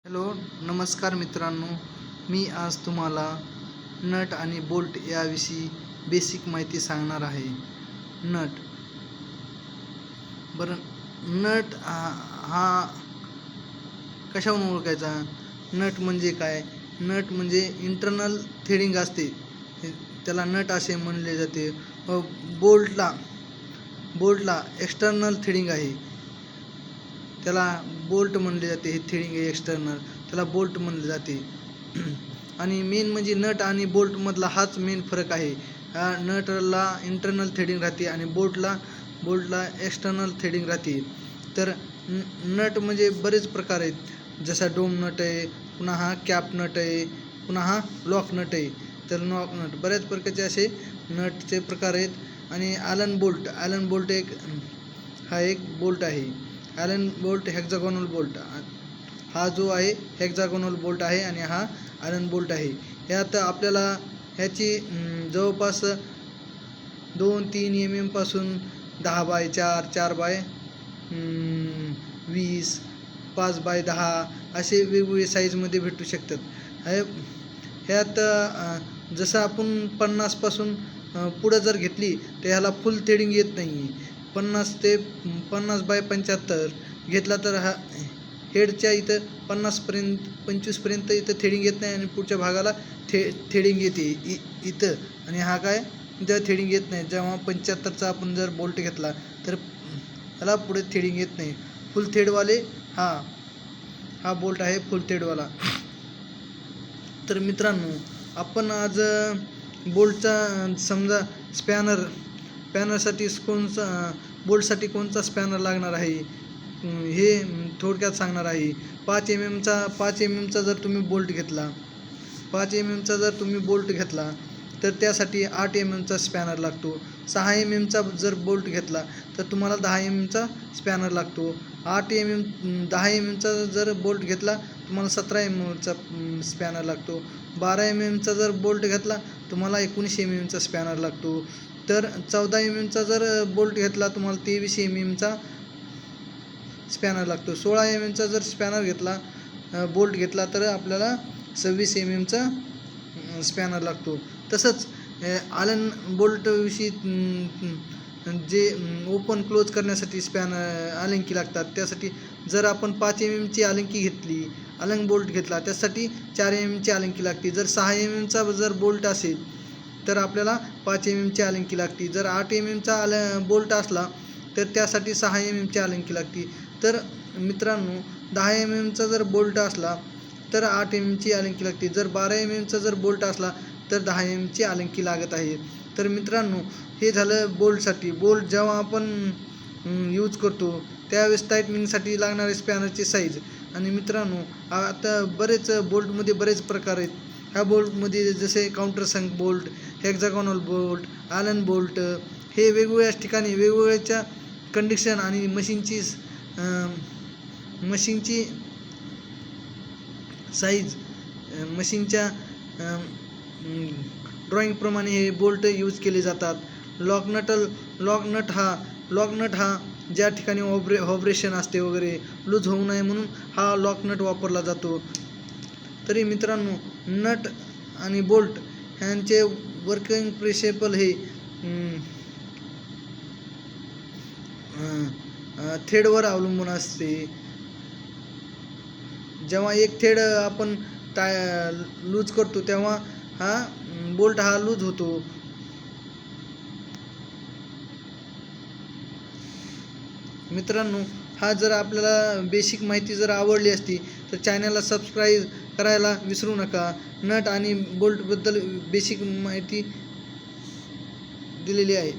Hello नमस्कार मित्रांनो, मी आज तुम्हाला नट आणि बोल्ट याविषयी बेसिक माहिती सांगणार आहे. नट बरं, नट हा कशावरून ओळखायचा? नट म्हणजे काय? नट म्हणजे इंटरनल थ्रेडिंग असते, त्याला नट असे म्हणले जाते. बोल्टला एक्सटर्नल थ्रेडिंग आहे, त्याला बोल्ट म्हणले जाते. हे थ्रेडिंग आहे एक्सटर्नल, त्याला बोल्ट म्हणले जाते. आणि मेन म्हणजे नट आणि बोल्टमधला हाच मेन फरक आहे. नटला इंटरनल थ्रेडिंग राहते आणि बोल्टला एक्सटर्नल थ्रेडिंग राहते. तर नट म्हणजे बरेच प्रकार आहेत, जसा डोम नट आहे, पुन्हा हा कॅप नट आहे, पुन्हा हा लॉक नट आहे. तर लॉक नट बऱ्याच प्रकारचे असे नटचे प्रकार आहेत. आणि ॲलन बोल्ट हा एक बोल्ट आहे. ॲलन बोल्ट हेक्झागोनल बोल्ट, हा जो आहे हेक्झागोनल बोल्ट आहे आणि हा ॲलन बोल्ट आहे. ह्यात आपल्याला ह्याची जवळपास 2-3 mm पासून 10x4, 4x20, 5x10 असे वेगवेगळे साईजमध्ये भेटू शकतात. ह्यात जसं आपण 50 पासून पुढं जर घेतली तर ह्याला फुल थ्रेडिंग येत नाही. 50 ते 50x75 घेतला तर हा हेडच्या इथं 25पर्यंत इथं थ्रेडिंग येत नाही आणि पुढच्या भागाला थ्रेडिंग येते इथं. आणि हा काय इथं थ्रेडिंग येत नाही. जेव्हा 75चा आपण जर बोल्ट घेतला तर ह्याला पुढे थ्रेडिंग येत नाही. फुल थ्रेडवाले हा बोल्ट आहे, फुल थ्रेडवाला. तर मित्रांनो, आपण आज बोल्टचा समजा स्पॅनरसाठी बोल्टसाठी कोणता स्पॅनर लागणार आहे हे थोडक्यात सांगणार आहे. 5 mm चा जर तुम्ही बोल्ट घेतला, 5 mm चा जर तुम्ही बोल्ट घेतला तर त्यासाठी 8 mm चा स्पॅनर लागतो. 6 mm चा जर बोल्ट घेतला तर तुम्हाला 10 mm चा स्पॅनर लागतो. 10 mm चा जर बोल्ट घेतला तुम्हाला 17 mm चा स्पॅनर लागतो. 12 mm चा जर बोल्ट घेतला तुम्हाला 19 mm चा स्पॅनर लागतो. तर 14 mm चा जर बोल्ट घेतला तुम्हाला 23 mm चा स्पॅनर लागतो. 16 mm चा जर बोल्ट घेतला तर आपल्याला 26 mm चा स्पॅनर लागतो. तसंच ॲलन बोल्टविषयी जे ओपन क्लोज करण्यासाठी अलंकी लागतात, त्यासाठी जर आपण 5 mm ची अलंकी घेतली, ॲलन बोल्ट घेतला त्यासाठी 4 mm ची अलंकी लागते. जर 6 mm चा जर बोल्ट असेल तर आपल्याला 5 mm ची अलंकी लागते. जर 8 mm चा बोल्ट असला तर त्यासाठी 6 mm ची अलंकी लागते. तर मित्रांनो, 10 mm चा जर बोल्ट असला तर 8 mm ची अलंकी लागते. जर 12 mm चा जर बोल्ट असला तर 10 mm ची अलंकी लागत आहे. तर मित्रांनो, हे झालं बोल्टसाठी. बोल्ट जेव्हा आपण यूज करतो त्यावेळेस टाईटनिंगसाठी लागणारे स्पॅनरची साईज. आणि मित्रांनो, आता बोल्टमध्ये बरेच प्रकार आहेत. ह्या बोल्टमध्ये जसे countersunk bolt, hexagonal bolt, Allen bolt, हे वेगवेगळ्याच ठिकाणी वेगवेगळ्याच्या कंडिशन आणि मशीनची साईज, मशीनच्या ड्रॉईंगप्रमाणे हे बोल्ट यूज केले जातात. लॉक नट हा ज्या ठिकाणी व्हायब्रेशन असते वगैरे लूज होऊ नये म्हणून हा लॉक नट वापरला जातो. तरी मित्रांनो, नट आणि बोल्ट ह्यांचे वर्किंग प्रिन्सिपल हे थ्रेडवर अवलंबून असते. जेव्हा एक थ्रेड आपण लूज करतो तेव्हा हा बोल्ट हा लूज होतो. मित्रांनो, हा जर आपल्याला बेसिक माहिती जर आवडली असती तर चॅनलला सबस्क्राईब करायला विसरू नका. नट आणि बोल्टबद्दल बेसिक माहिती दिलेली आहे.